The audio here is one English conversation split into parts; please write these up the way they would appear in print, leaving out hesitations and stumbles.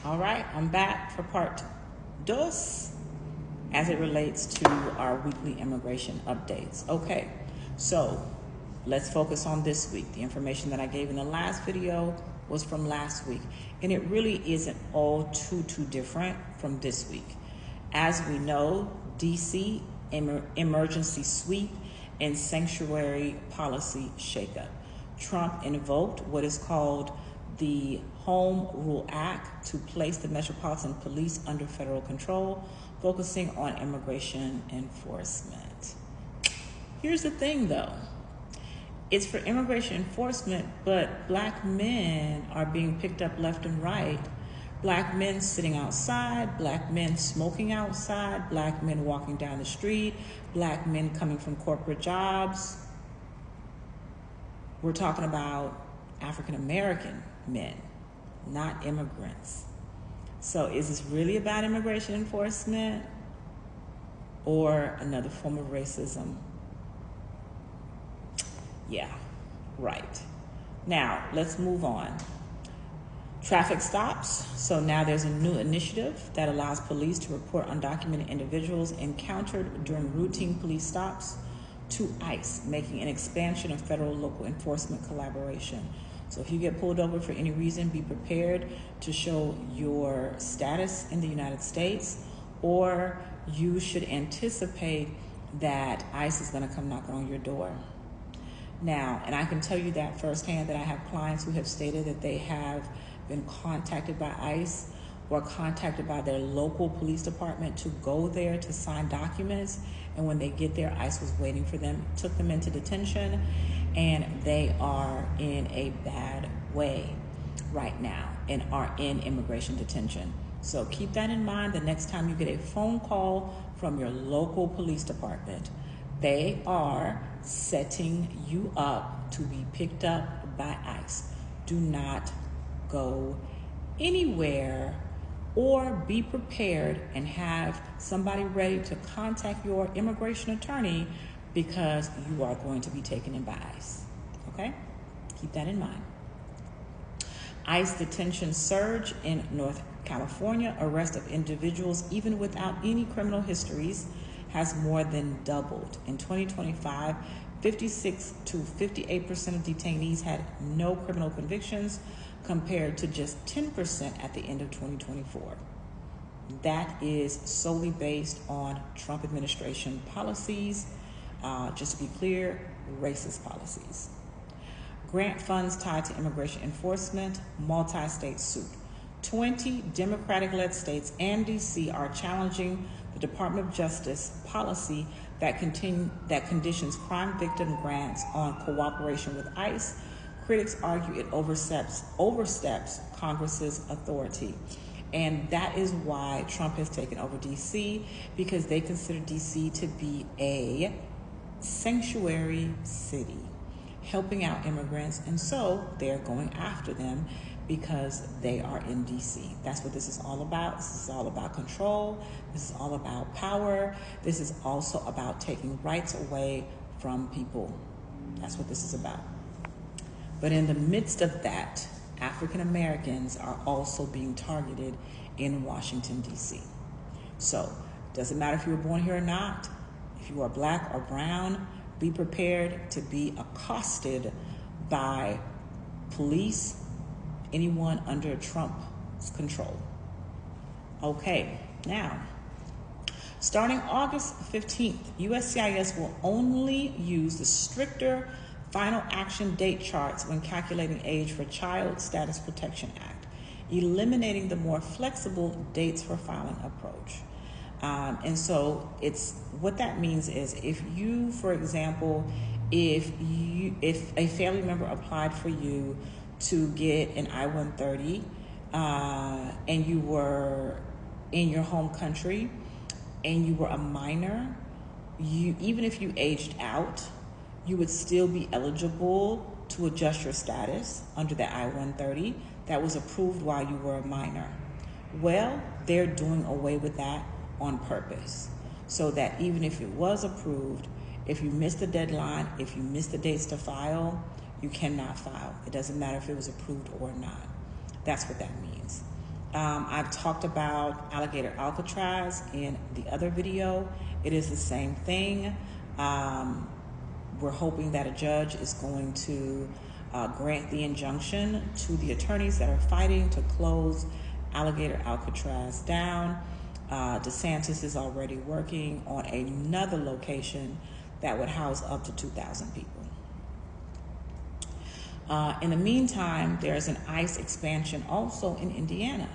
All right, I'm back for part dos as it relates to our weekly immigration updates. Okay, so let's focus on this week. The information that I gave in the last video was from last week, and it really isn't all too different from this week. As we know, DC emergency sweep and sanctuary policy shakeup. Trump invoked what is called the Home Rule Act to place the Metropolitan Police under federal control, focusing on immigration enforcement. Here's the thing though, it's for immigration enforcement, but black men are being picked up left and right. Black men sitting outside, black men smoking outside, black men walking down the street, black men coming from corporate jobs. We're talking about African American men, not immigrants. So is this really about immigration enforcement or another form of racism? Yeah, right. Now, let's move on. Traffic stops. So now there's a new initiative that allows police to report undocumented individuals encountered during routine police stops to ICE, making an expansion of federal-local enforcement collaboration. So if you get pulled over for any reason, be prepared to show your status in the United States, or you should anticipate that ICE is going to come knocking on your door. Now, and I can tell you that firsthand, that I have clients who have stated that they have been contacted by ICE or contacted by their local police department to go there to sign documents, and when they get there, ICE was waiting for them, took them into detention, and they are in a bad way right now and are in immigration detention. So keep that in mind the next time you get a phone call from your local police department. They are setting you up to be picked up by ICE. Do not go anywhere, or be prepared and have somebody ready to contact your immigration attorney, because you are going to be taken in by ICE. Okay? Keep that in mind. ICE detention surge in North California. Arrest of individuals even without any criminal histories has more than doubled. In 2025, 56 to 58% of detainees had no criminal convictions, compared to just 10% at the end of 2024. That is solely based on Trump administration policies. Just to be clear, racist policies. Grant funds tied to immigration enforcement, multi-state suit. 20 Democratic-led states and DC are challenging the Department of Justice policy that conditions crime victim grants on cooperation with ICE. Critics argue it oversteps Congress's authority. And that is why Trump has taken over DC, because they consider DC to be a sanctuary city, helping out immigrants. And so they're going after them because they are in DC. That's what this is all about. This is all about control. This is all about power. This is also about taking rights away from people. That's what this is about. But in the midst of that, African Americans are also being targeted in Washington, D.C. So, doesn't matter if you were born here or not, if you are black or brown, be prepared to be accosted by police, anyone under Trump's control. Okay, now, starting August 15th, USCIS will only use the stricter Final Action Date charts when calculating age for Child Status Protection Act, eliminating the more flexible dates for filing approach. And so what that means is, if you, for example, if a family member applied for you to get an I-130 and you were in your home country and you were a minor, even if you aged out, you would still be eligible to adjust your status under the I-130 that was approved while you were a minor. Well, they're doing away with that on purpose, so that even if it was approved, if you missed the deadline, if you missed the dates to file, you cannot file. It doesn't matter if it was approved or not. That's what that means. I've talked about Alligator Alcatraz in the other video. It is the same thing. We're hoping that a judge is going to grant the injunction to the attorneys that are fighting to close Alligator Alcatraz down. DeSantis is already working on another location that would house up to 2,000 people. In the meantime, there's an ICE expansion also in Indiana.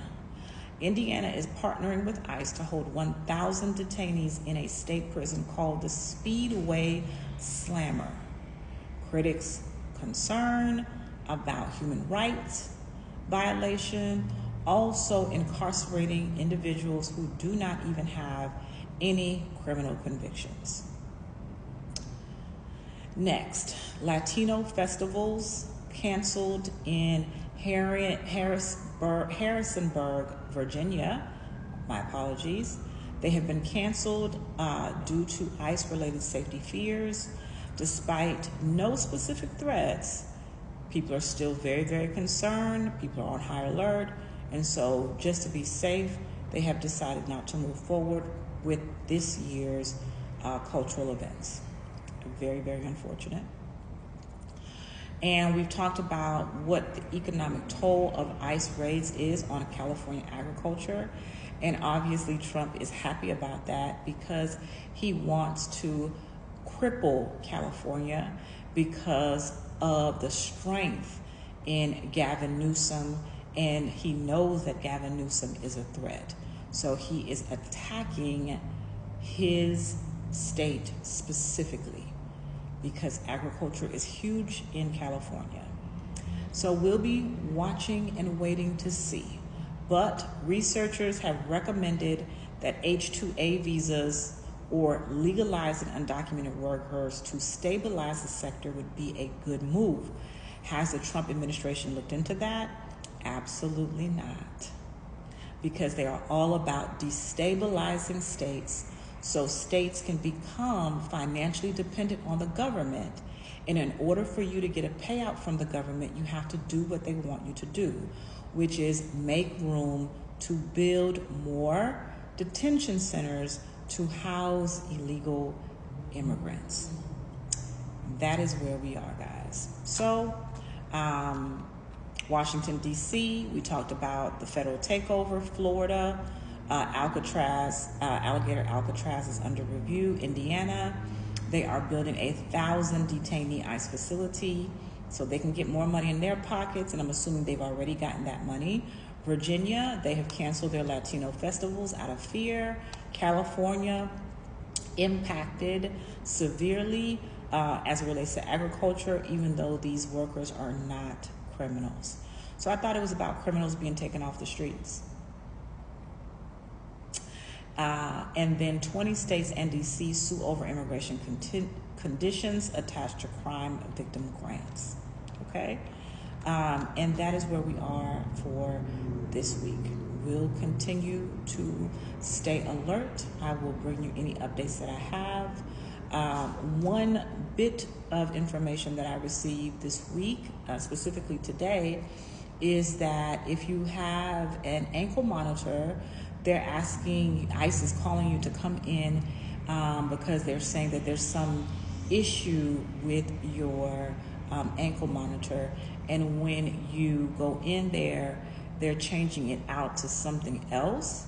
Indiana is partnering with ICE to hold 1,000 detainees in a state prison called the Speedway Slammer. Critics concern about human rights violation, also incarcerating individuals who do not even have any criminal convictions. Next, Latino festivals canceled in Harrisonburg, Virginia. My apologies. They have been canceled due to ICE-related safety fears. Despite no specific threats, people are still very, very concerned. People are on high alert. And so just to be safe, they have decided not to move forward with this year's cultural events. Very, very unfortunate. And we've talked about what the economic toll of ICE raids is on California agriculture. And obviously Trump is happy about that because he wants to cripple California because of the strength in Gavin Newsom, and he knows that Gavin Newsom is a threat. So he is attacking his state specifically because agriculture is huge in California. So we'll be watching and waiting to see. But researchers have recommended that H-2A visas or legalizing undocumented workers to stabilize the sector would be a good move. Has the Trump administration looked into that? Absolutely not. Because they are all about destabilizing states so states can become financially dependent on the government. And in order for you to get a payout from the government, you have to do what they want you to do, which is make room to build more detention centers to house illegal immigrants. That is where we are, guys. So, Washington, D.C., we talked about the federal takeover. Florida, Alligator Alcatraz is under review. Indiana, they are building 1,000 detainee ICE facility so they can get more money in their pockets, and I'm assuming they've already gotten that money. Virginia, they have canceled their Latino festivals out of fear. California, impacted severely as it relates to agriculture, even though these workers are not criminals. So I thought it was about criminals being taken off the streets. And then 20 states and DC sue over immigration conditions attached to crime victim grants. Okay? And that is where we are for this week. We'll continue to stay alert. I will bring you any updates that I have. One bit of information that I received this week, specifically today, is that if you have an ankle monitor, they're asking, ICE is calling you to come in because they're saying that there's some issue with your ankle monitor. And when you go in there, they're changing it out to something else.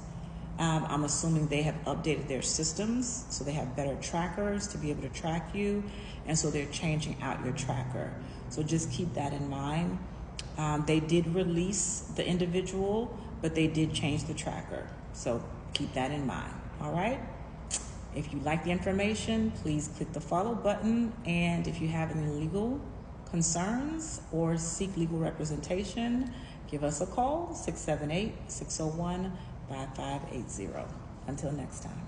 I'm assuming they have updated their systems, so they have better trackers to be able to track you, and so they're changing out your tracker. So just keep that in mind. They did release the individual, but they did change the tracker. So keep that in mind, all right? If you like the information, please click the follow button. And if you have any legal concerns or seek legal representation, give us a call, 678-601-5580. Until next time.